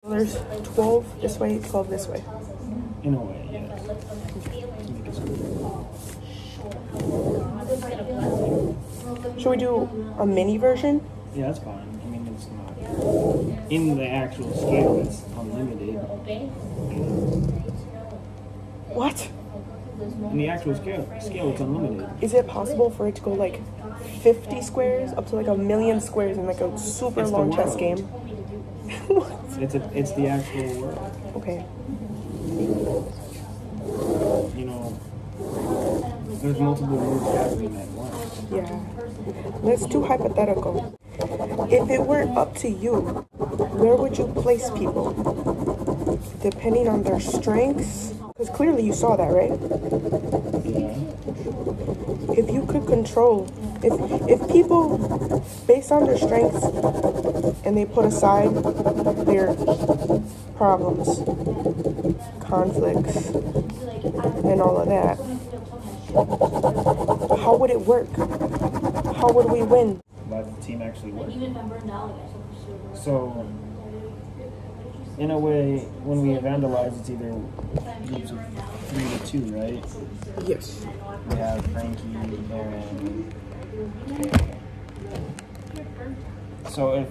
There's 12 this way, 12 this way. In a way, yeah. Should we do a mini version? Yeah, that's fine. I mean, it's not. In the actual scale, it's unlimited. What? In the actual scale, it's unlimited. Is it possible for it to go like 50 squares up to like 1,000,000 squares in like a super It's the long chess world. game? What? It's the actual world. Okay. You know, there's multiple moves happening at once. Yeah. Let's do hypothetical. If it were up to you, where would you place people? Depending on their strengths? Because clearly you saw that, right? Yeah. If you could control, if people, based on their strengths, and they put aside their problems, conflicts, and all of that, how would it work? How would we win? Let the team actually work. So, in a way, when we vandalize, it's either groups of 3 to 2, right? Yes. We have Frankie, Aaron. So if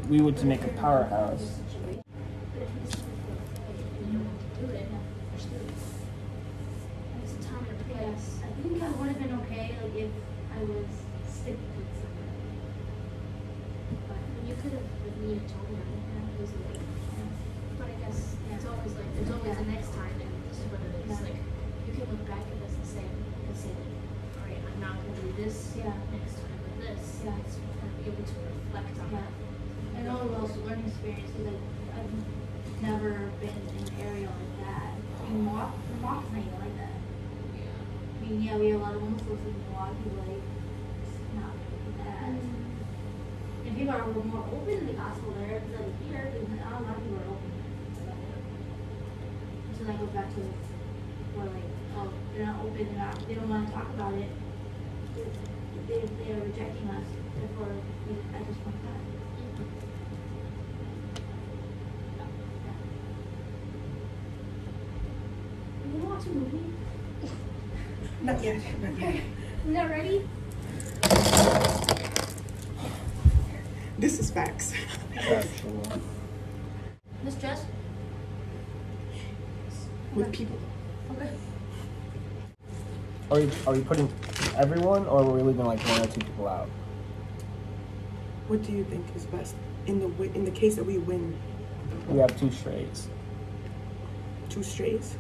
we were to make a powerhouse, I think I would have been okay like if I was sick with something. But you could have with me told me it was like, but I guess it's always like there's always the next time, and this is what it is. Like you can look back at this and say like, all right, I'm not gonna do this next time with this. Yeah, it's kind of be able to reflect on that. I know it was also a learning experience because I've never been in an area like that. Milwaukee's not even like that. I mean, yeah, we have a lot of homeschoolers in Milwaukee, but like, it's not really bad. And people are more open to the gospel there, because like here, not a lot of people are open. So that goes back to where like, oh, they're not open, they don't want to talk about it. They are rejecting us, therefore, at this point in time. You want to watch a movie? Not yet. Not yet. Is that ready? This is facts. Miss Jess? With people. Okay. are we putting everyone, or are we leaving like 1 or 2 people out? What do you think is best in the case that we win? We have 2 strays 2 strays.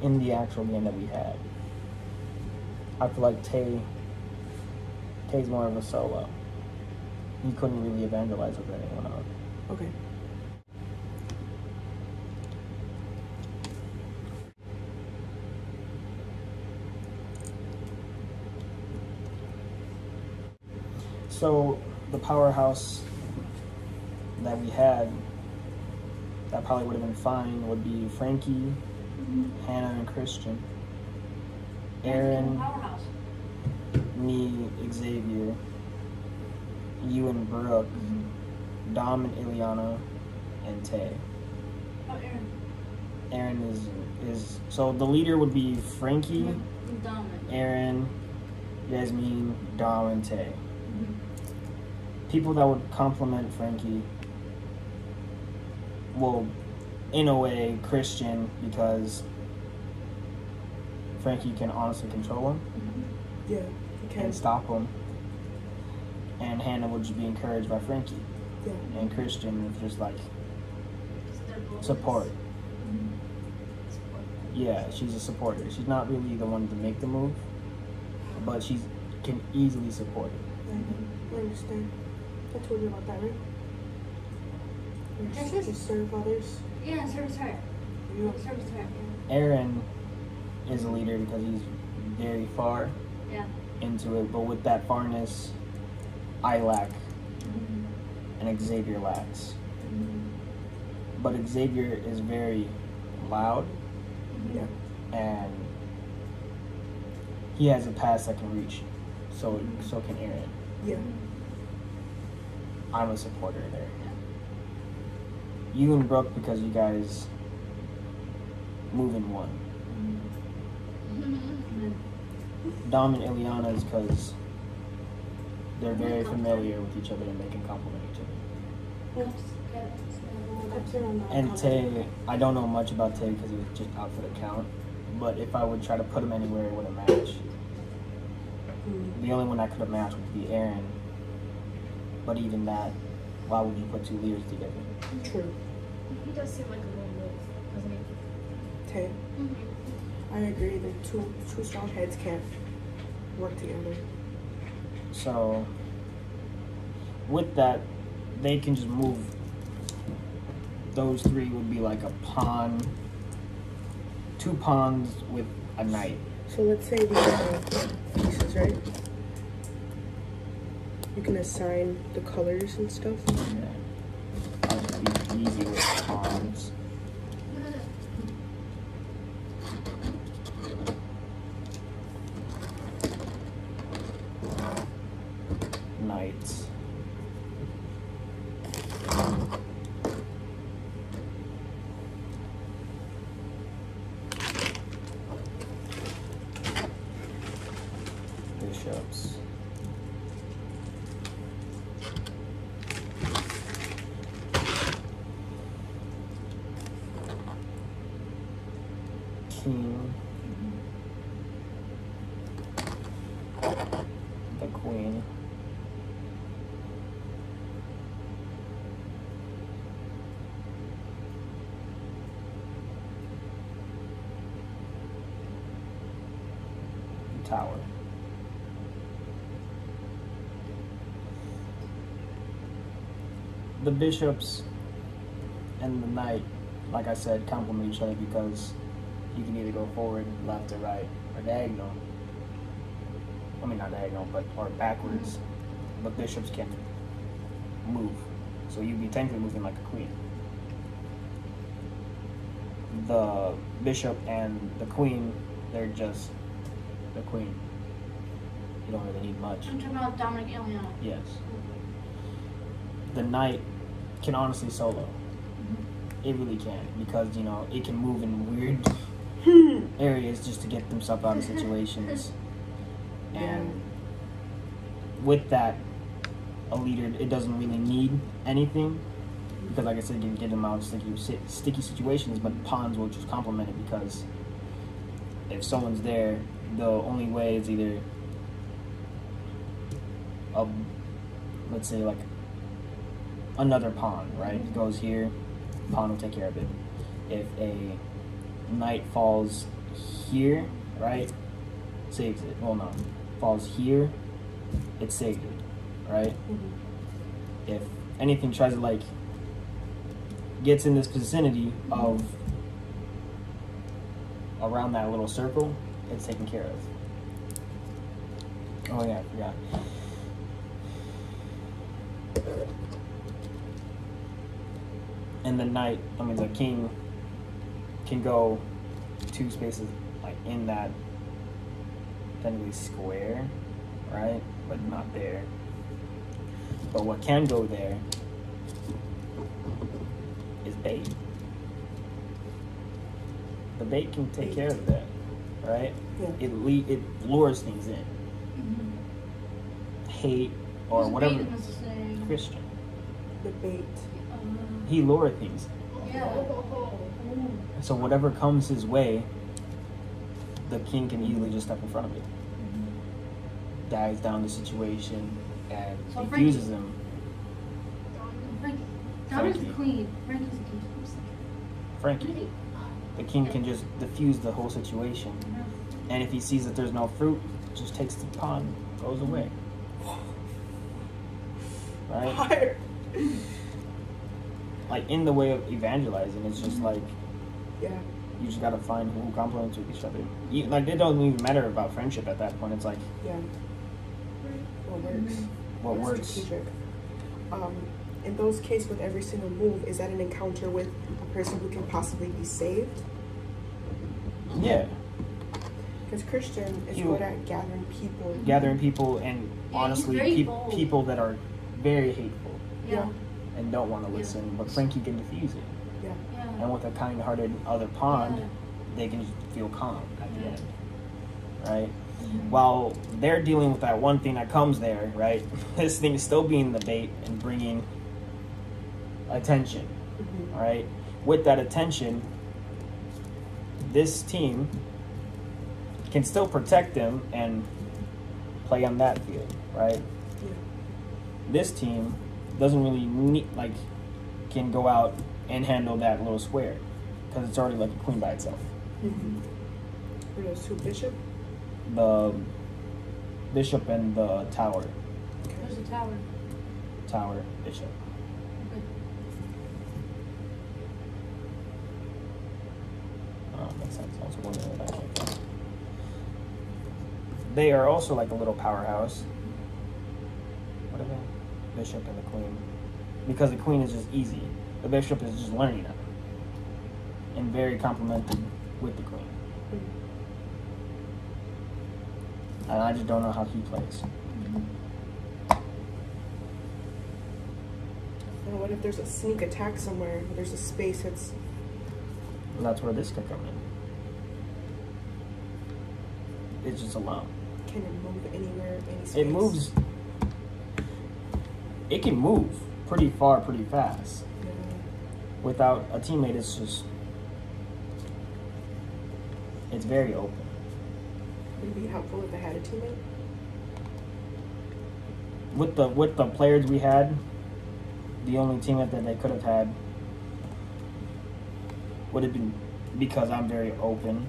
in the actual game that we had. I feel like Tae's more of a solo. He couldn't really evangelize with anyone else. Okay. So the powerhouse that we had that probably would have been fine would be Frankie, Hannah, and Christian. Aaron, Powerhouse. me, Xavier, you and Brooke, Dom and Iliana, and Tae. Oh, Aaron. Aaron is so the leader would be Frankie, Dom. Aaron, Yasmine, Dom, and Tae. People that would complement Frankie, well, in a way, Christian, because Frankie can honestly control him Yeah, you can. and stop him. And Hannah would just be encouraged by Frankie. Yeah. And Christian was just like support. Yeah, she's a supporter. She's not really the one to make the move, but she can easily support it. I understand. I told you about that, right? Yes, yes. You serve others. Yeah, service heart. You Service heart. Aaron is a leader because he's very far Yeah. into it, but with that farness, I lack and Xavier lacks. But Xavier is very loud, Yeah. and he has a pass that can reach. So can Aaron. Yeah. I'm a supporter there. You and Brooke, because you guys move in one. Dom and Iliana is because they're very familiar with each other and they can complement each other. And Tae, I don't know much about Tae because he was just out for the count. But if I would try to put him anywhere, it wouldn't match. The only one that could have matched would be Aaron. But even that, why would you put two leaders together? True. He does seem like a little wolf, doesn't he? Tae. I agree that two strong heads can't work together. So, with that, they can just move. Those three would be like a pawn. 2 pawns with a knight. So let's say these are pieces, right? You can assign the colors and stuff. Yeah. I'll just be easy with pawns. Knights. Bishops. King. The queen. The tower. The bishops and the knight, like I said, complement each other because you can either go forward, left, or right, or diagonal. I mean, not diagonal, or backwards. But bishops can move, so you'd be technically moving like a queen. The bishop and the queen, they're just the queen. You don't really need much. I'm talking about Dominic and Iliana. Yes. The knight can honestly solo. It really can, because, you know, it can move in weird areas just to get themselves out of situations. And with that, a leader, it doesn't really need anything, because like I said, you can get them out of sticky situations, but pawns will just complement it, because if someone's there, the only way is either let's say like another pawn, right? Goes here, pawn will take care of it. If a knight falls here, right, saves it. Well, no, falls here, it saved it, right? If anything tries to like gets in this vicinity of around that little circle, it's taken care of. Oh yeah, I forgot. And the knight, the king can go 2 spaces like in that technically square, right? But not there. But what can go there is bait. The bait can take care of that, right? Yeah. It lures things in. Hate or whatever. Christian. The bait. He lures things. Yeah. So whatever comes his way, the king can easily just step in front of it. Dives down the situation and So defuses him. Frankie. Donna's the queen. Frankie's the king. Frankie. The king can just diffuse the whole situation. And if he sees that there's no fruit, just takes the pawn, goes away. Right? Fire. Like in the way of evangelizing, it's just like Yeah. you just gotta find who complements with each other. Like it doesn't even matter about friendship at that point. It's like Yeah. What works? what What's works. strategic. In those cases, with every single move, is that an encounter with a person who can possibly be saved? Yeah, Because Christian is good at gathering people. and Yeah, honestly, he's very bold. people that are very hateful Yeah. and don't want to listen. But Frankie can diffuse it. Yeah. Yeah. And with a kind-hearted other pawn, Yeah. they can just feel calm at the Yeah. end, right? While they're dealing with that one thing that comes there, right? This thing is still being the bait and bringing attention, Mm-hmm. right? With that attention, this team can still protect them and play on that field, right? Yeah. This team doesn't really need, like, can go out and handle that little square because it's already like a queen by itself. Mm-hmm. What are those two, bishop? The bishop and the tower. There's a tower. Tower, bishop. Okay. Oh, makes sense. Also wondering what I think. They are also like a little powerhouse. What are they? Bishop and the queen. Because the queen is just easy. The bishop is just learning it. And very complemented with the queen. And I just don't know how he plays. Now, what if there's a sneak attack somewhere? There's a space that's... And that's where this could come in. It's just alone. Can it move anywhere, any space? It moves. It can move pretty far, pretty fast. Yeah. Without a teammate, it's just... It's very open. Would it be helpful if I had a teammate? With the players we had, the only teammate that they could have had would have been, because I'm very open.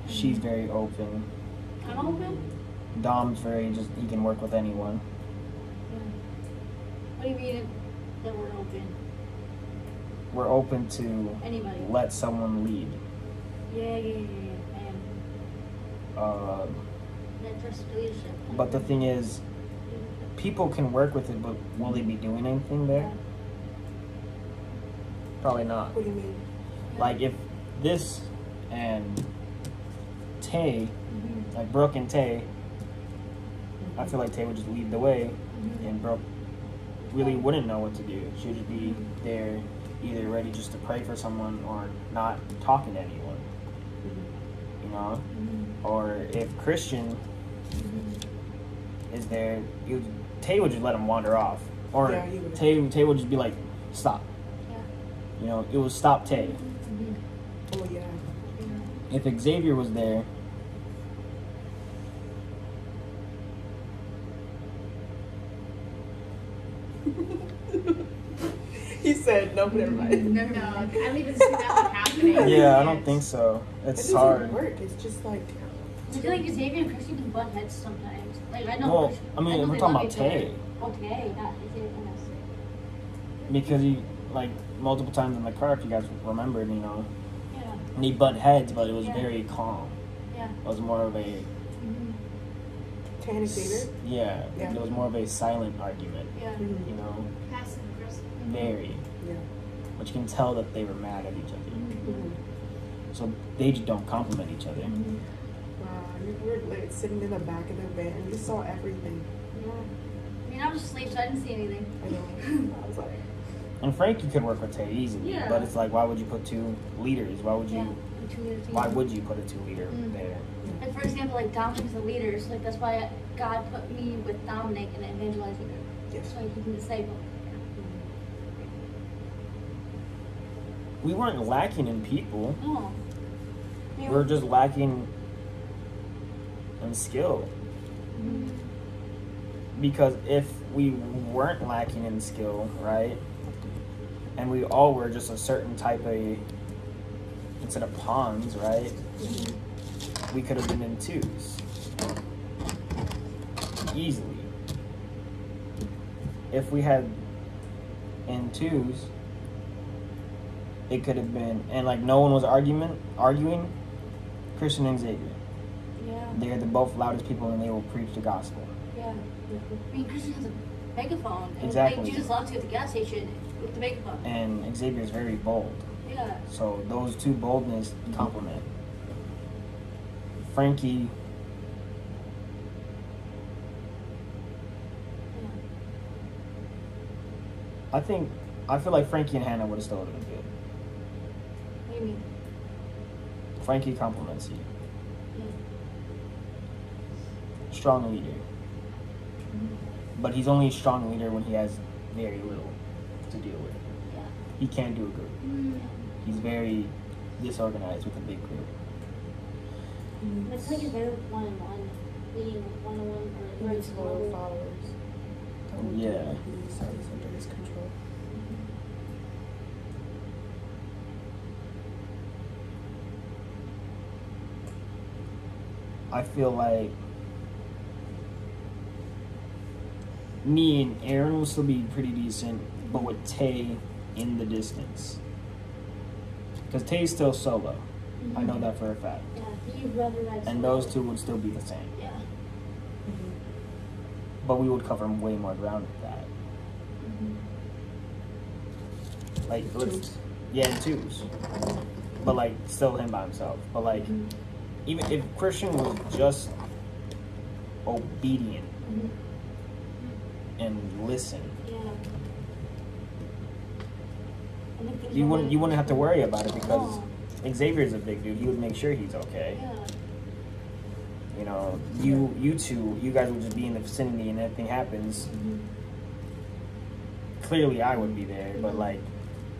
She's very open. I'm open? Dom's very just, he can work with anyone. Yeah. What do you mean that we're open? We're open to Anybody? let someone lead. Yeah. And that trust leadership. But the thing is, people can work with it, but will they be doing anything there? Probably not. What do you mean? Like if this and Tae, like Brooke and Tae, I feel like Tae would just lead the way, and Brooke really wouldn't know what to do. She would just be there, either ready just to pray for someone or not talking to anyone, you know? Or if Christian is there, Tae would just let him wander off. Or Yeah, he would. Tae would just be like, stop. Yeah. You know, it was stop Tae. Oh, yeah. If Xavier was there, He said, no, never mind. No, I don't even see that one happening. yeah, I don't think so. It It's doesn't hard. work. It's just like... I feel like Xavier and Christian can butt heads sometimes. Like, I know. Well, Christian- I mean, know if we're they talking love about each other. Tae. Oh, Tae, not Xavier. Because he, like, multiple times in the car, if you guys remember, you know, Yeah. and he butt heads, but it was Yeah. very calm. Yeah. It was more of a, Tan and Xavier? yeah, Yeah. it was more of a silent argument, Yeah. Mhm. you know, Passive aggressive. very, Yeah. which you can tell that they were mad at each other. Mhm. So they just don't compliment each other. Wow, we were like, sitting in the back of the van and we saw everything. Yeah. I mean, I was asleep, so I didn't see anything. I know. I was like... And Frankie could work with Tae easily, Yeah. but it's like, why would you put two leaders? Why would you? Yeah. The two-leader team. Why would you put a two leader Mm. there? Like, for example, like Dominic's the leader, so like that's why God put me with Dominic and evangelizing her. Yes. So he can disciple. We weren't lacking in people. No. We were just lacking in skill. Because if we weren't lacking in skill, right, and we all were just a certain type of, instead of pawns, right, we could have been in twos. Easily. If we had in twos, it could have been, and like no one was arguing, Christian and Xavier. Yeah. They're the both loudest people and they will preach the gospel. Yeah. I mean, Christian has a megaphone. And Exactly. like, Jesus loves you at the gas station with the megaphone. And Xavier is very bold. Yeah. So those two boldness complement. Frankie, I feel like Frankie and Hannah would have still been good. do you mean? Frankie compliments you. Yeah. Strong leader. But he's only a strong leader when he has very little to deal with. Yeah. He can't do a group. Mm. He's very disorganized with a big group. I feel like it's better with one-on-one, leading one-on-one or very slow. Followers. Yeah. He's always under his control. I feel like me and Aaron will still be pretty decent, but with Tae in the distance. Because Tae's still solo. I know that for a fact. Yeah, you'd rather ride And solo. those two would still be the same. Yeah. But we would cover way more ground with that. Like, Twos. yeah, in twos. But like, still him by himself. But like, even if Christian was just obedient and listen, Yeah. And if things you were wouldn't have to worry about it because No. Xavier's a big dude. He would make sure he's okay. Yeah. You know, you two, you guys would just be in the vicinity, and if anything happens, clearly I would be there. But like,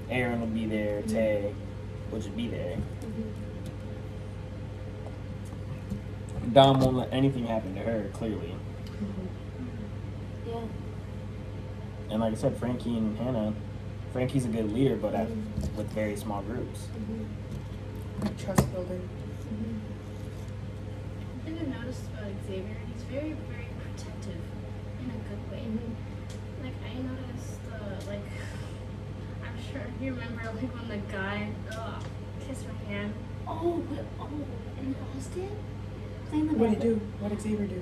Aaron would be there. Tae would just be there. Dom won't let anything happen to her, clearly. Yeah. And like I said, Frankie and Hannah, Frankie's a good leader, but with very small groups. Trust building. I think I noticed about Xavier, he's very, very protective in a good way. Like, I noticed, like, I'm sure you remember, like, when the guy kissed my hand. In Austin? What did he do? What did Xavier do?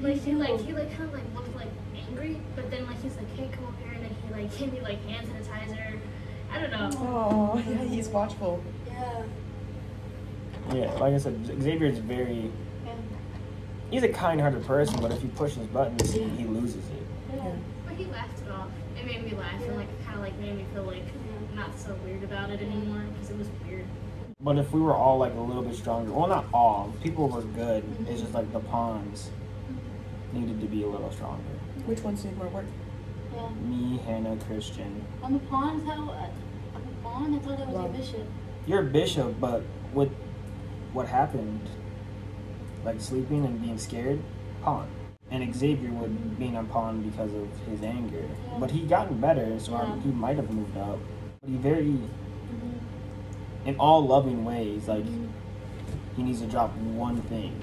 Like, he kind of, like, looked, like, angry, but then, like, he's like, hey, come over here, and then he, like, gave me, like, hand sanitizer. I don't know. Oh, yeah, he's watchful. Yeah. Yeah, like I said, Xavier's very... He's a kind-hearted person, but if you push his buttons, he loses it. Yeah. But he laughed it off. It made me laugh, and, like, kind of, like, made me feel, like, not so weird about it anymore, because it was weird. But if we were all like a little bit stronger, well, not all, people were good. It's just like the pawns needed to be a little stronger. Which ones need more work? Yeah. Me, Hannah, Christian. I'm a pawn. I'm a pawn. I thought I was a bishop. You're a bishop, but with what happened, like sleeping and being scared, pawn. And Xavier would being on pawn because of his anger. Yeah. But he gotten better, so Yeah. he might have moved up. But he very, in all loving ways, like he needs to drop one thing.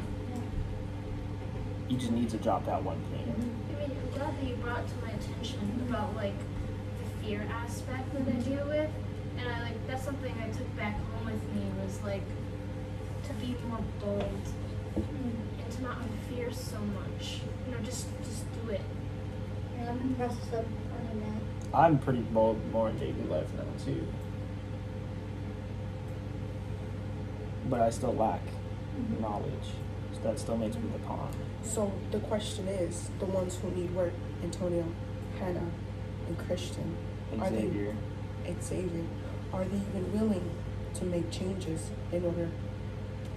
He just needs to drop that one thing. I mean, I'm glad that you brought to my attention about like the fear aspect that I deal with, and I like that's something I took back home with me was like to be more bold and to not fear so much. You know, just do it. Yeah, I'm in the process of learning that. I'm pretty bold more in daily life now too. But I still lack knowledge. So that still makes me the pawn. So the question is, the ones who need work, Antonio, Hannah, and Christian, Xavier. Xavier, are they even willing to make changes in order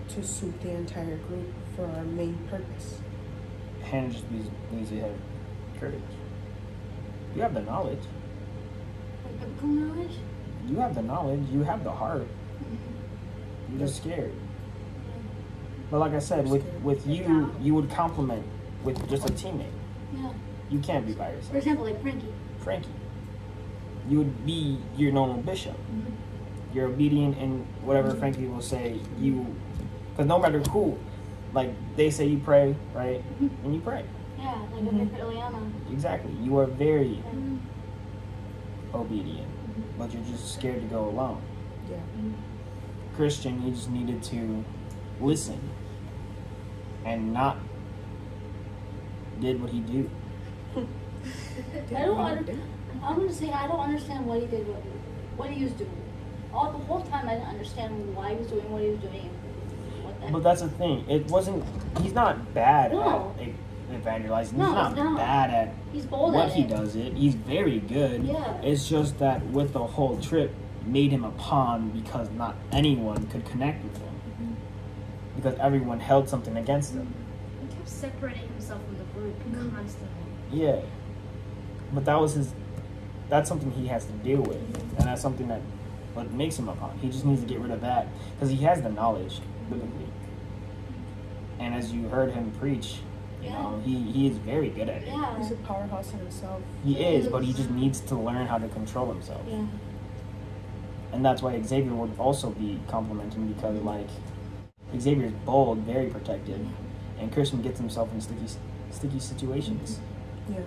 to suit the entire group for our main purpose? Hannah just needs to have courage. You have the knowledge. Like biblical knowledge? You have the knowledge. You have the heart. You're just scared. But like I said, with you, you would compliment with just a teammate. Yeah. You can't be by For yourself. example, like Frankie. Frankie. You would be your normal bishop. You're obedient in whatever Frankie will say. Because no matter who, like they say you pray, right? And you pray. Yeah, like with Iliana. Exactly. You are very obedient, but you're just scared to go alone. Yeah. Christian, you just needed to listen and not did what he do. I'm gonna say I don't understand why he did what he was doing. The whole time I didn't understand why he was doing what he was doing. What the But that's the thing. It wasn't. He's not bad No. at evangelizing. No, he's not he's not. bad at He's bold what at he it. does. He's very good. Yeah. It's just that with the whole trip made him a pawn because not anyone could connect with him. Because everyone held something against him. He kept separating himself from the group constantly. Yeah. But that's something he has to deal with. And that's something that what makes him a pawn. He just needs to get rid of that. Because he has the knowledge, biblically. And as you heard him preach, you know, he is very good at it. Yeah. He's a powerhouse in himself. He is, but he just needs to learn how to control himself. Yeah. And that's why Xavier would also be complimenting, because like Xavier's bold, very protected, and Christian gets himself in sticky situations. Yeah.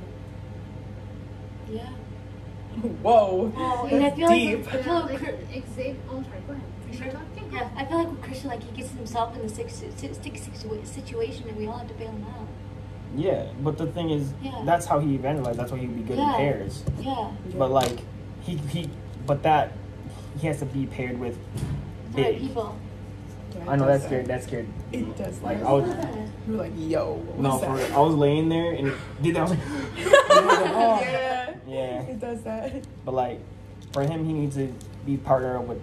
Yeah. Whoa. Oh, and I That's feel deep. like Xavier, oh, I'm sorry, go ahead. You start talking? yeah, I feel like with Christian, like he gets himself in a sticky situation, and we all have to bail him out. Yeah, but the thing is, that's how he evangelized. That's why he would be good in pairs. Yeah. But like he has to be paired with The right big. people. I know that's scared. That's scared. It does. Like Like, I was. you were like, yo. No, What's that? I was laying there and it did that. I was like, oh. Yeah. Yeah. It does that. But like, for him, he needs to be partnered up with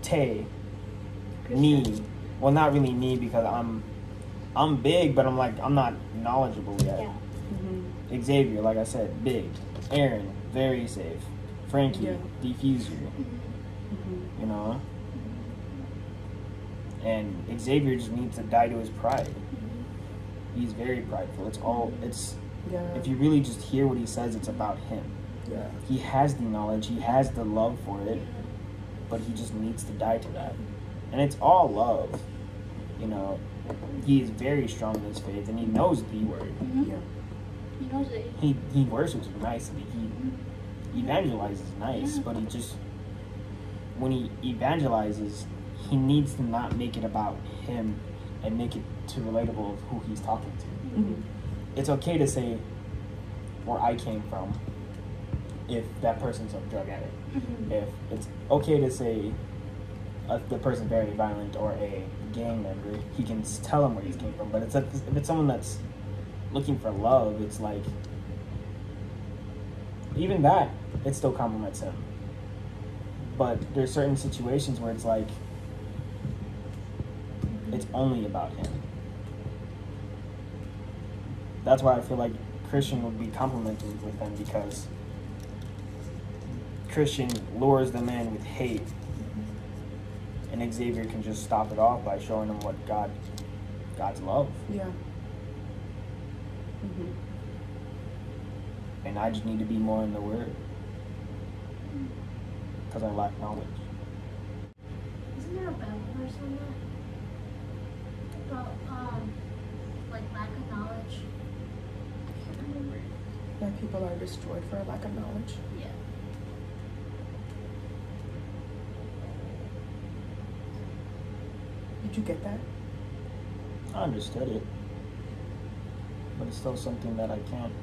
Tae, me. Well, not really me because I'm big, but I'm not knowledgeable yet. Yeah. Mm-hmm. Xavier, like I said, big. Aaron, very safe. Frankie, diffuser. Mm-hmm. You know. And Xavier just needs to die to his pride. He's very prideful. Yeah. If you really just hear what he says, it's about him. Yeah. He has the knowledge, he has the love for it, but he just needs to die to that. And it's all love. You know, he is very strong in his faith, and he knows the word. Yeah. He knows it. He worships nicely. He evangelizes nice, but he just, when he evangelizes, he needs to not make it about him and make it too relatable of who he's talking to. Mm-hmm. It's okay to say where I came from if that person's a drug addict. If it's okay to say the person's very violent or a gang member, he can tell him where he came from. But if it's someone that's looking for love, it's like, even that, it still compliments him. But there's certain situations where it's like, it's only about him. That's why I feel like Christian would be complimented with him, because Christian lures them in with hate, and Xavier can just stop it off by showing them what God's love. Yeah. Mm-hmm. And I just need to be more in the Word, because I lack knowledge. Isn't there a Bible verse on that? About, like lack of knowledge? I can't remember. That people are destroyed for a lack of knowledge. Yeah. Did you get that? I understood it, but it's still something that I can't.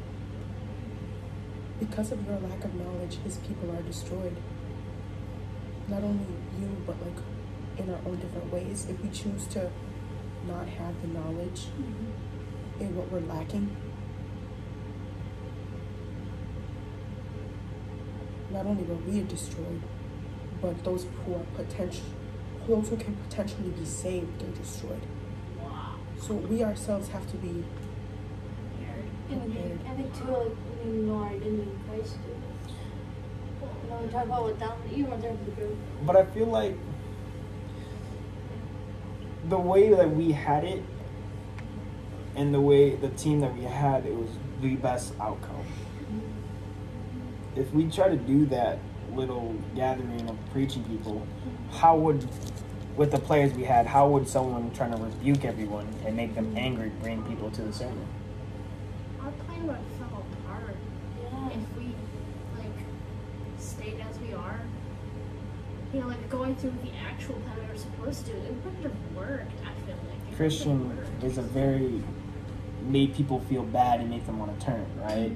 Because of your lack of knowledge, his people are destroyed. Not only you, but like in our own different ways. If we choose to not have the knowledge in what we're lacking, not only will we destroyed, but those who can potentially be saved are destroyed. So we ourselves have to be prepared. I think too, like we need to know our identity in Christ too. You know, we talk about what down, you weren't there for the group. But I feel like the way that we had it, and the way the team that we had, it was the best outcome. If we try to do that little gathering of preaching people, with the players we had, how would someone trying to rebuke everyone and make them angry bring people to the sermon? Our plan would have fell apart if we stayed as we are. You know, going through the actual plan we were supposed to. It wouldn't have worked, I feel like. Christian is made people feel bad and make them want to turn, right?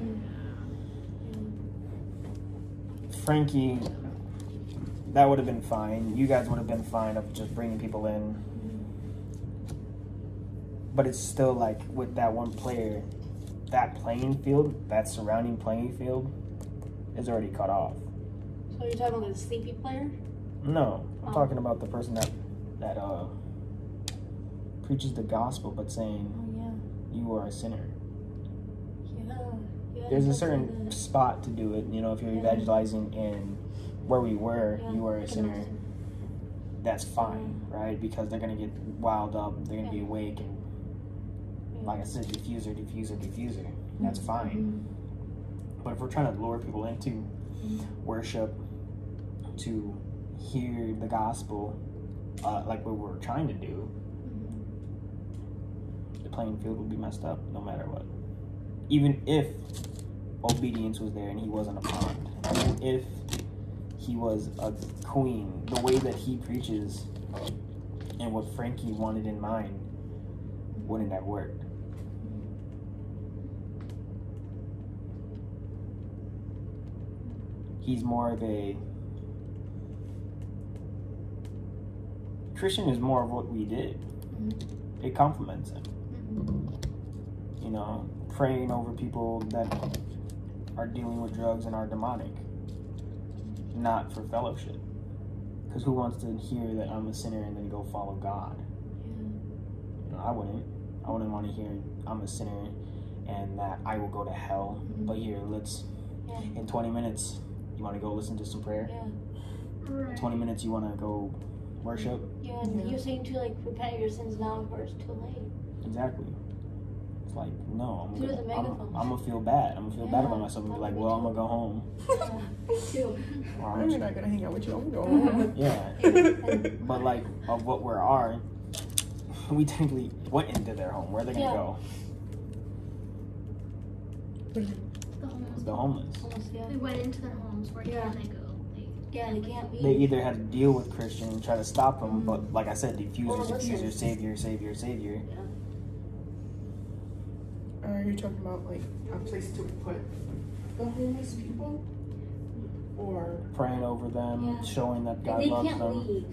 Frankie, that would have been fine. You guys would have been fine of just bringing people in. But it's still like with that one player, that playing field, that surrounding playing field is already cut off. So you're talking about the sleepy player? No, I'm talking about the person that preaches the gospel, but saying you are a sinner. There's a certain spot to do it. You know, if you're evangelizing in where we were, you are a sinner. That's fine, right? Because they're gonna get wild up. They're gonna be awake, and like I said, diffuser. That's fine. But if we're trying to lure people into worship, to hear the gospel, like what we're trying to do, the playing field will be messed up no matter what. Even if obedience was there and he wasn't a pond, even if he was a queen, the way that he preaches and what Frankie wanted in mind wouldn't have worked. He's more of a Christian is more of what we did. It complements him. You know, praying over people that are dealing with drugs and are demonic, not for fellowship. Because who wants to hear that I'm a sinner and then go follow God? You know, I wouldn't want to hear I'm a sinner and that I will go to hell. But here, let's in 20 minutes, you want to go listen to some prayer? In 20 minutes, you want to go worship? And you're saying to like repent your sins now before it's too late. Exactly. It's like, no, I'm gonna feel bad. I'm gonna feel bad about myself and be like, well, I'm gonna go home. I'm not gonna hang out with you. I'm gonna go home. Yeah. But like, of what we are, we technically went into their home. Where are they gonna go? The homeless. They went into their homes. Where can they go? They can't leave. They either had to deal with Christian and try to stop them, but like I said, diffuser, savior. Are you talking about like a place to put the homeless people? Or praying over them, showing that God loves them. They can't leave.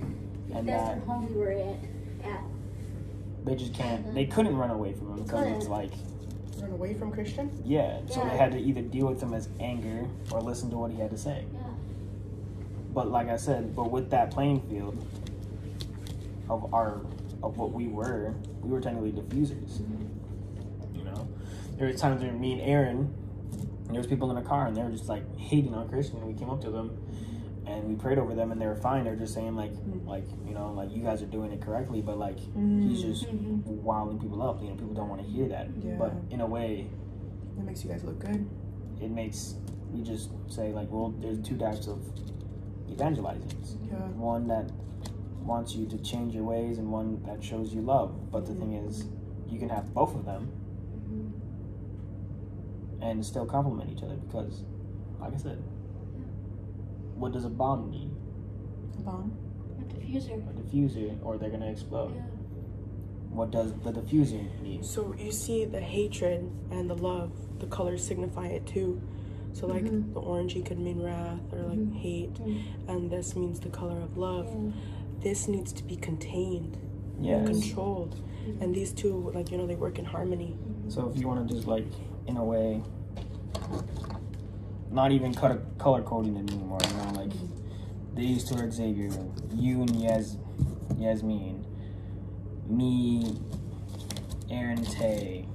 And that's that the home we were at. They just can't. They couldn't run away from him because it's like run away from Christian? Yeah. So they had to either deal with him as anger or listen to what he had to say. But like I said, with that playing field of what we were technically diffusers. You know, there were times where me and Aaron, there was people in the car and they were just like hating on Christian, and we came up to them and we prayed over them and they were fine. They're just saying like you know, like you guys are doing it correctly, but like he's just wilding people up. You know, people don't want to hear that. But in a way, it makes you guys look good. It makes we just say like, well, there's two types of evangelizing. One that wants you to change your ways and one that shows you love. But the thing is, you can have both of them and still complement each other because, like I said, what does a bomb need? A bomb? A diffuser. A diffuser, or they're gonna explode. What does the diffuser need? So you see the hatred and the love, the colors signify it too. So like the orangey could mean wrath or like hate, and this means the color of love. This needs to be contained, controlled, and these two, like, you know, they work in harmony. So if you want to just like, in a way, not even color coding it anymore, you know, like these two are Xavier, you and Yasmine, me, Aaron, Tae,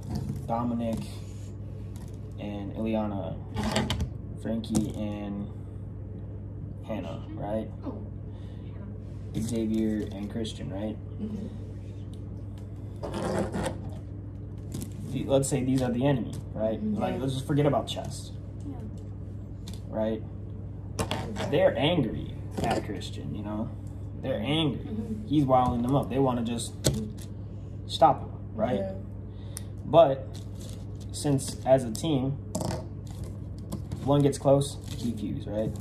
Dominic, and Iliana, Frankie, and Hannah, right? Xavier and Christian, right? Let's say these are the enemy, right? Like, let's just forget about chess, right? They're angry at Christian, you know? They're angry. He's wilding them up. They want to just stop him, right? But since as a team, one gets close, defuse, right?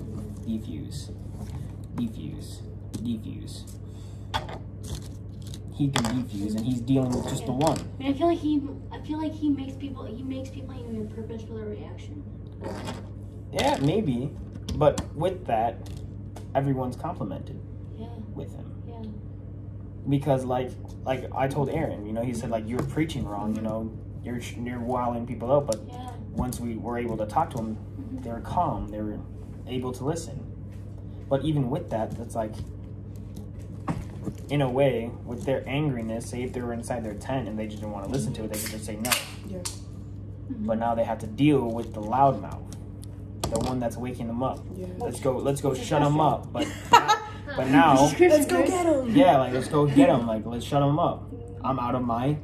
Defuse. He can defuse, and he's dealing with just the one. I mean, I feel like he makes people angry on purpose for their reaction. Yeah, maybe, but with that, everyone's complimented with him. Because like I told Aaron, you know, he said like, you're preaching wrong, you know, you're wilding people up, but once we were able to talk to them, they were calm, they were able to listen. But even with that, that's like, in a way, with their angriness, say if they were inside their tent and they just didn't want to listen to it, they could just say no. Yeah. But now they have to deal with the loudmouth, the one that's waking them up. Yeah. Let's go shut them up. But now, Let's go get him. yeah, like let's go get them. Like let's shut them up. I'm out of my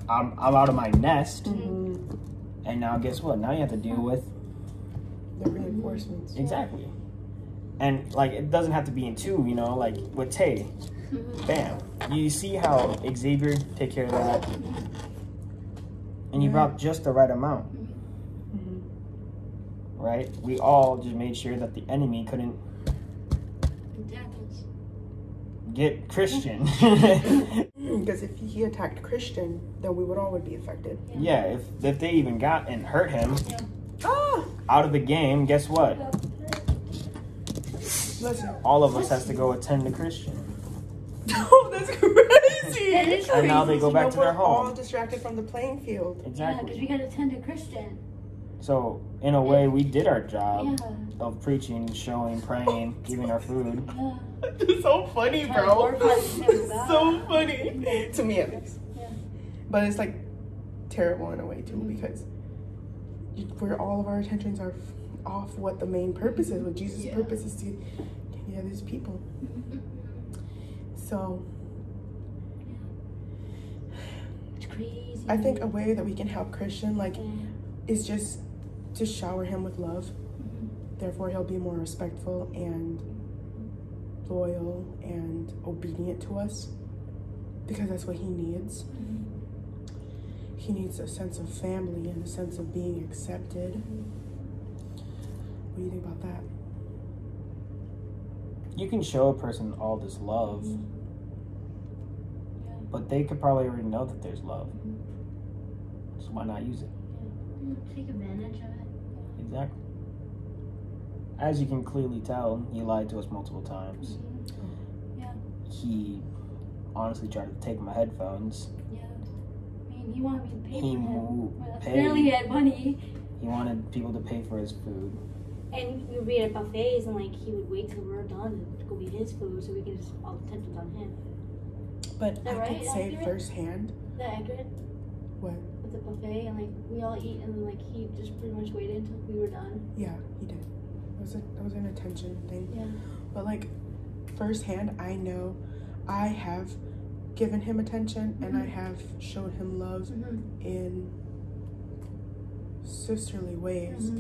I'm out of my nest, and now guess what? Now you have to deal with The reinforcements. exactly. And like it doesn't have to be in two, you know. Like with Tae, bam. You see how Xavier take care of that, and you brought just the right amount, right? We all just made sure that the enemy couldn't get Christian. Because if he attacked Christian, then we would all would be affected. Yeah, if they even got and hurt him Ah! out of the game, guess what? Listen. All of us has to go attend the Christian. Oh, that's crazy. That is And now they go back to their We're all home. distracted from the playing field. Yeah, because Exactly. we gotta attend a Christian. So in a way, we did our job Yeah. of preaching, showing, praying, giving our food. Yeah. It's so funny, Trying to bro. glorify the name of God. So funny. To me, at least. Yeah. But it's like terrible in a way, too, because where all of our attentions are off what the main purpose is, what Jesus' purpose is to get together his people. So It's crazy. I think a way that we can help Christian, like, is just to shower him with love. Therefore, he'll be more respectful and loyal and obedient to us, because that's what he needs. He needs a sense of family and a sense of being accepted. What do you think about that? You can show a person all this love, but they could probably already know that there's love. So why not use it? Take advantage of it. Exactly. As you can clearly tell, he lied to us multiple times. Yeah. He honestly tried to take my headphones. Yeah. I mean, he wanted me to pay He for him. moved- Well, pay. clearly he had money. He wanted people to pay for his food. And we would be at buffets and like he would wait till we were done to go eat his food so we could just all the attention on him. But that I right? could say Accurate? firsthand. Is that accurate? What? With the buffet and like we all eat and then like he just pretty much waited until we were done. Yeah, he did. It was an attention thing. Yeah. But like firsthand, I know I have given him attention and I have showed him love in sisterly ways.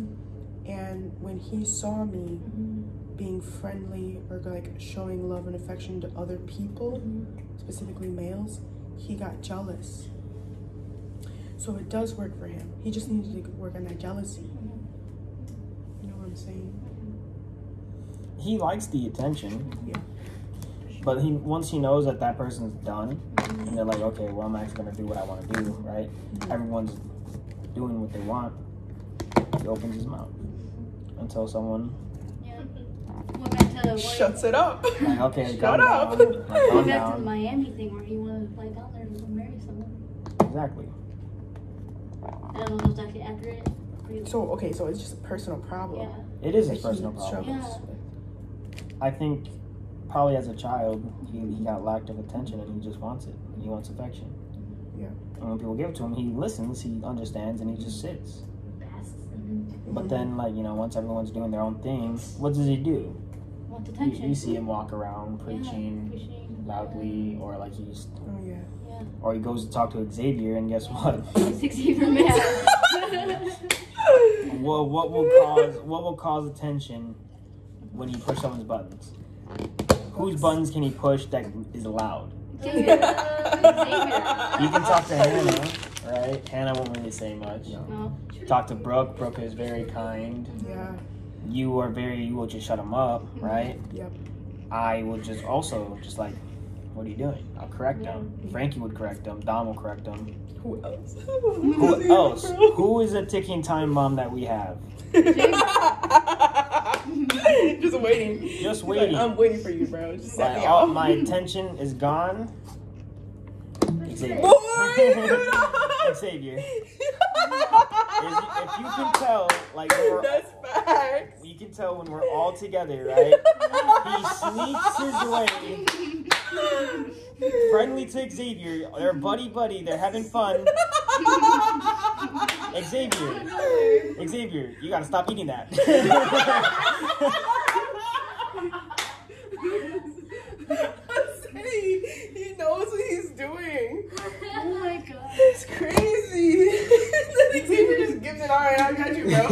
And when he saw me being friendly or like showing love and affection to other people, specifically males, he got jealous. So it does work for him. He just needs to work on that jealousy. You know what I'm saying? He likes the attention. Yeah. But once he knows that that person's done, and they're like, okay, well, I'm actually gonna do what I want to do, right? Everyone's doing what they want. He opens his mouth until someone Yeah. Went back to Shuts it up. like, okay, Shut calm up. down, like, calm Went back to the down. Miami thing where he wanted to fly down there and go marry someone. Exactly. I don't know if it was actually accurate. So it's just a personal problem. Yeah. It is that his he personal problem. struggles with. I think probably as a child, he got lack of attention and he just wants it. He wants affection. Yeah. And when people give it to him, he listens, he understands, and he just sits. But then, like, you know, once everyone's doing their own thing, what does he do? Want attention. You see him walk around preaching Preaching. loudly, or like Oh yeah. Yeah. or he goes to talk to Xavier, and guess what? Xavier man. Well, what will cause attention when you push someone's buttons? Whose buttons can he push that is loud? Xavier. You can talk to Hannah, right? Hannah won't really say much. No. Talk to Brooke. Brooke is very kind. Yeah. You will just shut him up, right? Yep. I will just like, what are you doing? I'll correct him. Frankie would correct him. Dom will correct him. Who else? Who else? Who is a ticking time bomb that we have? Just waiting. Just He's waiting. like, I'm waiting for you, bro. Just set me All off. my attention is gone. Xavier. Boy! Xavier. If you can tell, like That's facts. you can tell when we're all together, right? He sneaks his way friendly to Xavier. They're buddy. They're having fun. Xavier, you gotta stop eating that. He knows what he's doing. Oh my god. It's crazy. Xavier just gives it, all right, I got you, bro.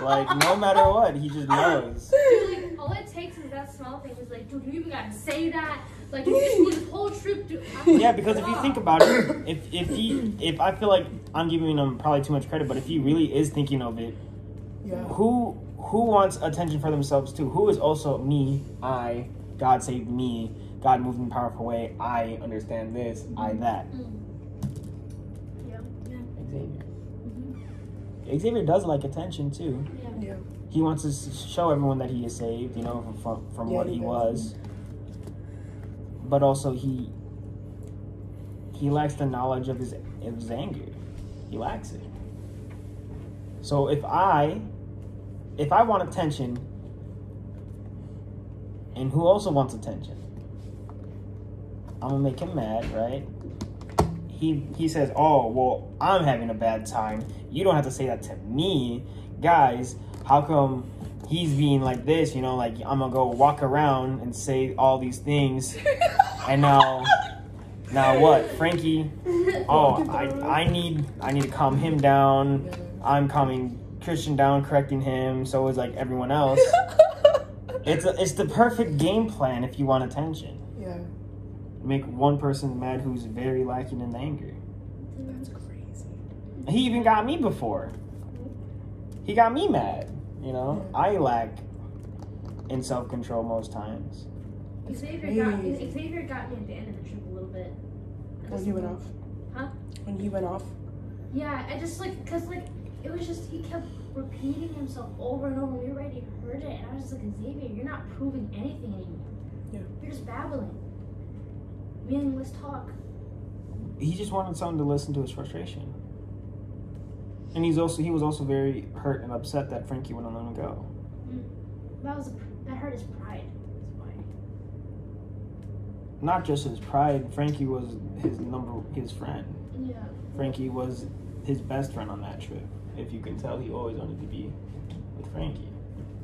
Like, no matter what, he just knows. Dude, like, all it takes is that small thing. Is like, dude, you even gotta say that. Like, you just need this whole trip, dude. Yeah, because if you think about it, if I feel like I'm giving him probably too much credit, but if he really is thinking of it, Yeah. who wants attention for themselves too? Who is also me, I, God saved me, God moved in a powerful way, I understand this, I that. Yeah. Xavier. Xavier does like attention too. Yeah. He wants to show everyone that he is saved, you know, from what he was. But also he lacks the knowledge of his anger. He lacks it. So if I want attention, and who also wants attention, I'm gonna make him mad, right? He says, oh, well, I'm having a bad time. You don't have to say that to me. Guys, how come he's being like this, you know, like I'm gonna go walk around and say all these things, and now what, Frankie? Oh, I need to calm him down. I'm calming Christian down, correcting him. So is like everyone else. It's the perfect game plan if you want attention. Yeah. Make one person mad who's very lacking in anger. That's crazy. He even got me before. He got me mad. You know, I lack in self-control most times. Xavier got me at the end of the trip a little bit. When he went off? Huh? When he went off? Yeah, I just like, cause like, it was just, he kept repeating himself over and over. We already heard it, and I was just like, Xavier, you're not proving anything anymore. Yeah. You're just babbling. Meaningless talk. He just wanted someone to listen to his frustration. And he was also very hurt and upset that Frankie wouldn't let him go. That hurt his pride. That's why. Not just his pride. Frankie was his friend. Yeah. Frankie was his best friend on that trip. If you can tell, he always wanted to be with Frankie.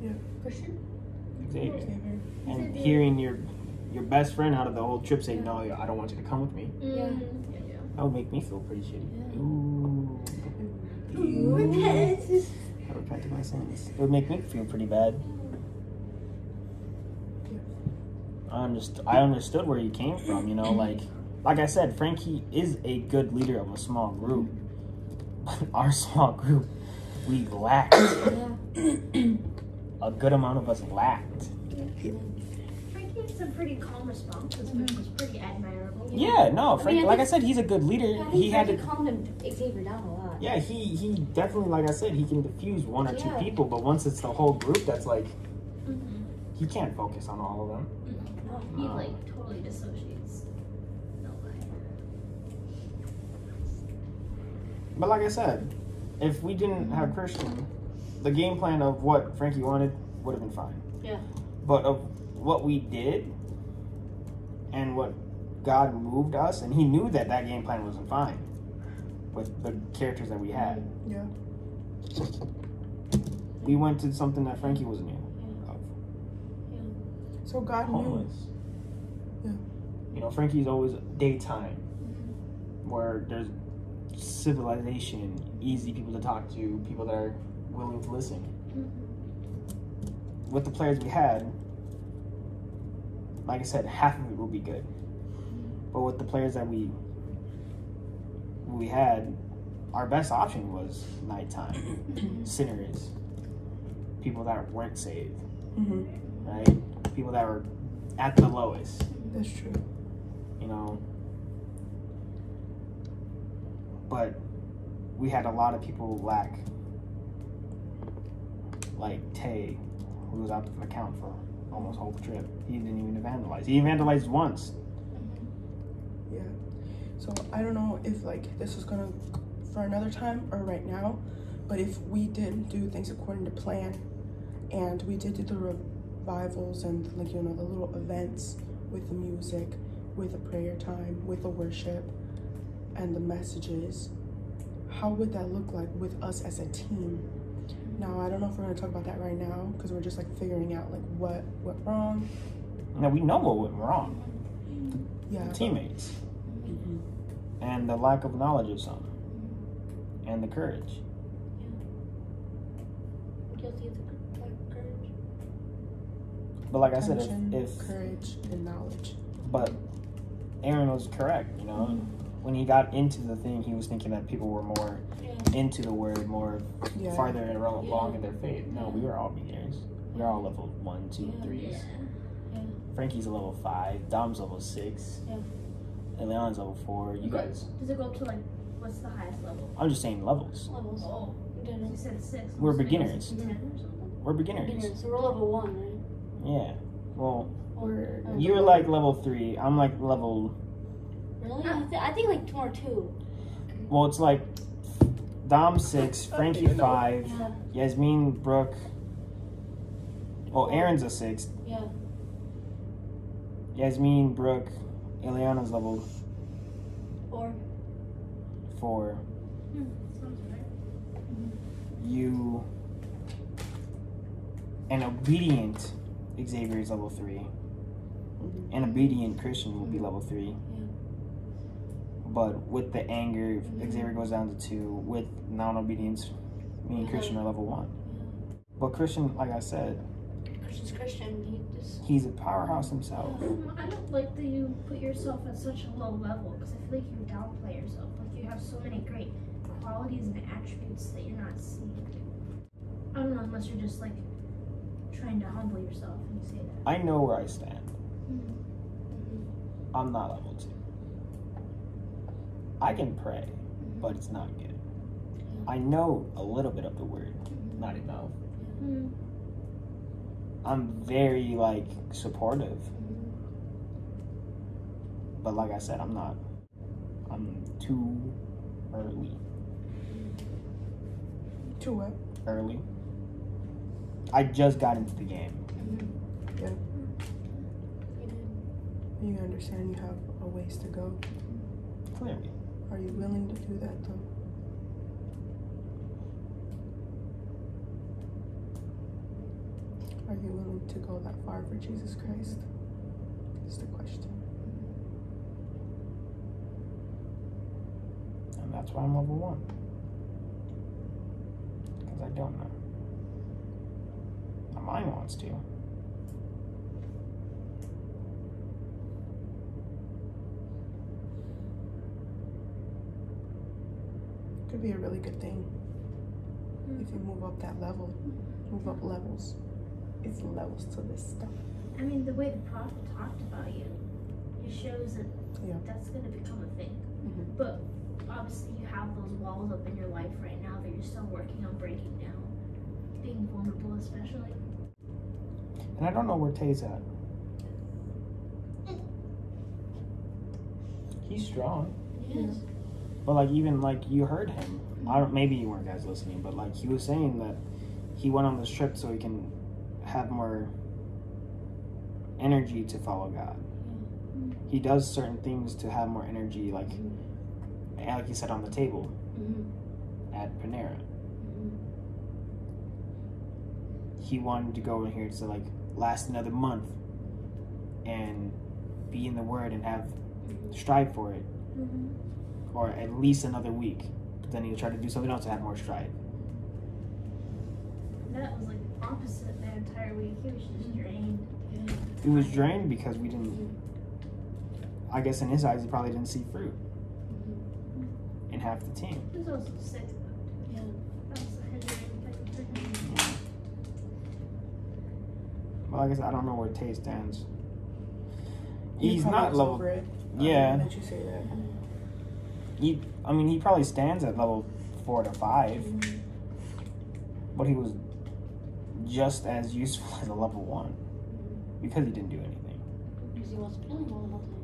Yeah. Christian? Xavier. And hearing your best friend out of the whole trip say, no, I don't want you to come with me. Yeah. That would make me feel pretty shitty. Yeah. Ooh. Repent. I repented my sins. It would make me feel pretty bad. I understood where he came from, you know, like I said, Frankie is a good leader of a small group. But our small group, we lacked. A good amount of us lacked. Frankie had some pretty calm responses, which was pretty admirable. Yeah, no, Frankie, like I said, he's a good leader. Yeah, He had to calm Xavier down a lot. Yeah, he definitely, like I said, he can diffuse one or two people, but once it's the whole group, that's like, he can't focus on all of them. He like totally dissociates. No way. But like I said, if we didn't have Christian, the game plan of what Frankie wanted would have been fine. Yeah. But of what we did and what God moved us, and he knew that game plan wasn't fine with the characters that we had. Yeah. We went to something that Frankie wasn't in. So God Homeless. knew. Yeah. You know, Frankie's always daytime, where there's civilization, easy people to talk to, people that are willing to listen. With the players we had, like I said, half of it will be good. But with the players that we had, our best option was nighttime sinners, people that weren't saved, right? People that were at the lowest. That's true. You know, but we had a lot of people lack, like Tae, who was out of account for almost the whole trip. He didn't even evangelize. He evangelized once. Yeah. So I don't know if like this is gonna for another time or right now, but if we did do things according to plan, and we did do the revivals and like the little events with the music, with the prayer time, with the worship, and the messages, how would that look like with us as a team? Now, I don't know if we're going to talk about that right now because we're just like figuring out like what went wrong. Now we know what went wrong. Yeah. The teammates. Mm-hmm. And the lack of knowledge of some. And the courage. Guilty of the courage. But like I said, Attention, if courage and knowledge. but Aaron was correct, you know. When he got into the thing, he was thinking that people were more into the word, more farther along in their faith. No, we were all beginners. We were all level 1, 2, 3s. Yeah. Frankie's a level 5. Dom's level 6. Yeah. Iliana's level 4. You guys. Does it go up to like, what's the highest level? I'm just saying levels. Levels. Oh, Beginners. you said 6. We're Maybe beginners. 10 or something? We're beginners. Beginners. So we're level 1, right? Yeah. Well, We're- you're like level 3. I'm like level. Really? I think like 2 or 2. Well, it's like Dom 6, Frankie 5, Yeah. Yasmine, Brooke. Oh, Aaron's a 6. Yeah. Yasmine, Brooke, Iliana's level 4. Sounds right. You. An obedient Xavier is level 3. An obedient Christian will be level 3. But with the anger, Xavier goes down to 2. With non-obedience, me and Christian are level 1. But Christian, like I said, Christian's Christian. he's a powerhouse himself. I don't like that you put yourself at such a low level because I feel like you downplay yourself. Like you have so many great qualities and attributes that you're not seeing. I don't know unless you're just like trying to humble yourself when you say that. I know where I stand. I'm not level 2. I can pray, but it's not good. I know a little bit of the word, not enough. I'm very like supportive, but like I said, I'm not. I'm too early. Too what? Early. I just got into the game. Yeah. You understand you have a ways to go. Clearly. Are you willing to do that though? Are you willing to go that far for Jesus Christ? That's the question. And that's why I'm level 1. Because I don't know. My mind wants to. Could be a really good thing if you move up that level, move up levels. It's levels to this stuff. I mean, the way the prophet talked about you, it shows that that's going to become a thing. But obviously you have those walls up in your life right now that you're still working on breaking down. Being vulnerable especially. And I don't know where Tae's at. He's strong. Yes. But like even like you heard him. I don't maybe you weren't guys listening, but like he was saying that he went on this trip so he can have more energy to follow God. He does certain things to have more energy, like he said on the table at Panera. He wanted to go in here to like last another month and be in the Word and have strive for it, or at least another week. But then he tried to do something else to have more strive. That was like opposite that entire week. He was just drained. He was drained because we didn't. I guess in his eyes, he probably didn't see fruit in half the team. He was also sick. Yeah. That was a hindering thing for him. But like I said, I don't know where Tae stands. You He's probably not was level. over it. Yeah. Let you say that. He probably stands at level 4 to 5, but he was just as useful as a level 1 because he didn't do anything. Because he wasn't feeling well the whole time.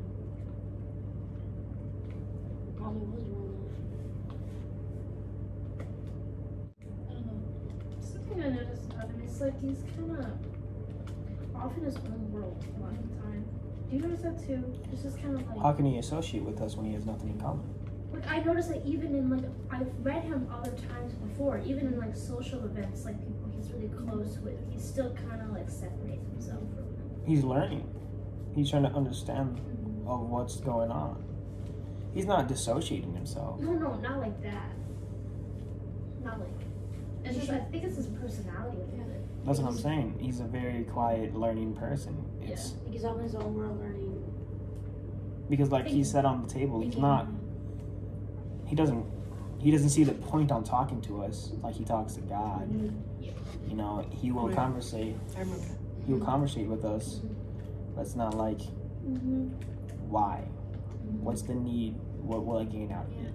Probably was doing that. I don't know. Something I noticed about him is like he's kind of off in his own world a lot of the time. Do you notice that too? This is kind of like. How can he associate with us when he has nothing in common? Like I noticed that even in like I've read him other times before, even in like social events, like people he's really close with, he still kind of like separates himself from them. He's learning. He's trying to understand of what's going on. He's not dissociating himself. No, not like that. Not like. It's just I think it's his personality a little bit. That's what I'm saying. He's a very quiet, learning person. It's He's on his own world learning. because, like he said on the table, he's not. He doesn't see the point on talking to us like he talks to God. You know, he will conversate. I remember. He will conversate with us, but it's not like why. What's the need? What will I gain out of it?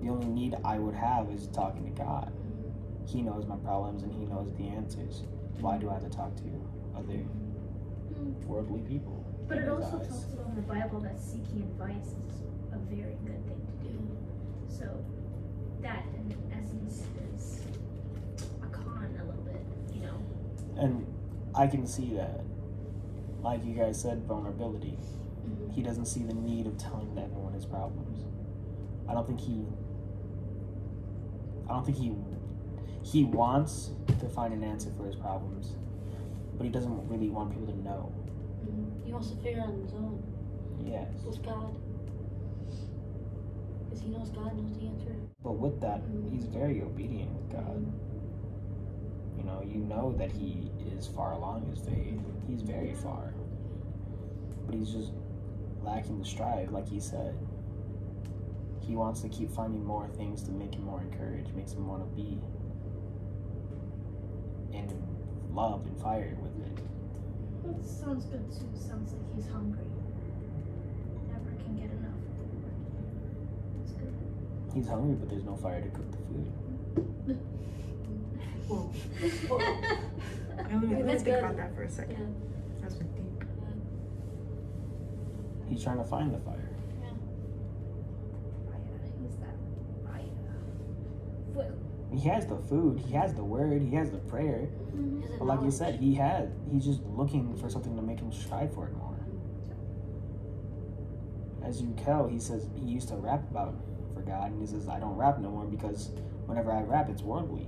The only need I would have is talking to God. He knows my problems and he knows the answers. Why do I have to talk to other worldly people? But it also talks about in the Bible that seeking advice is a very good thing to do. So that, in essence, is a con a little bit, you know. And I can see that. Like you guys said, vulnerability. He doesn't see the need of telling everyone his problems. I don't think he wants to find an answer for his problems, but he doesn't really want people to know. He wants to figure it out on his own. Yes. With God. Because he knows God knows the answer. But with that, he's very obedient with God. You know that he is far along his faith. He's very far. But he's just lacking the strive, like he said. He wants to keep finding more things to make him more encouraged, makes him want to be in love and fire with it. That sounds good too. Sounds like he's hungry. Never can get enough. That's good. He's hungry, but there's no fire to cook the food. Whoa. Let me That's think good. about that for a second. Yeah. That's what deep. He's trying to find the fire. He's that fire. He has the food, he has the word, he has the prayer. But like you said, he's just looking for something to make him strive for it more. As you tell, he says he used to rap for God, and he says, I don't rap no more because whenever I rap, it's worldly.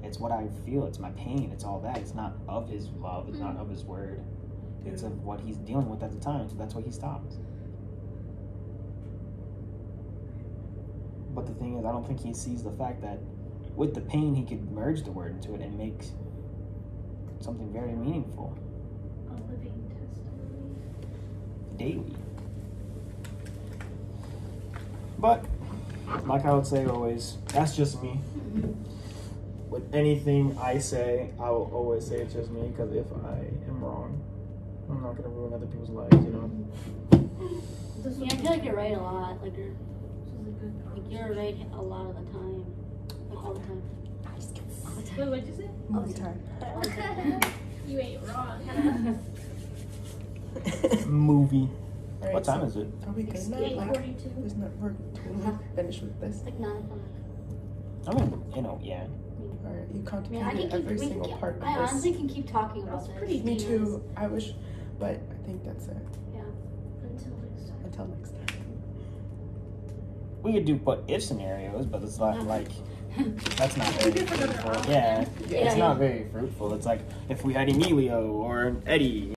It's what I feel, it's my pain, it's all that. It's not of his love, it's not of his word. It's of what he's dealing with at the time, so that's why he stopped. But the thing is, I don't think he sees the fact that with the pain, he could merge the word into it and make something very meaningful. A living testimony. Daily. But, like I would say always, that's just me. With anything I say, I will always say it's just me, because if I am wrong, I'm not going to ruin other people's lives, you know? Yeah, I feel like you're right a lot. Like you're right a lot of the time. Like all the time. Wait, what'd you say? All the time. You ain't wrong. Movie. Alright, What time so is it? Are we good now? Like, 8:42. isn't that we're totally finished with this? Like 9 o'clock. I mean, yeah. Or you I mean, I contemplated can every keep, single part of I this? honestly can keep talking about That's this. pretty Me too. I wish, but I think that's it. Yeah. Until next time. Until next time. We could do what if scenarios, but it's not like, that's not very fruitful. Yeah, it's not very fruitful. It's like if we had Emilio or Eddie.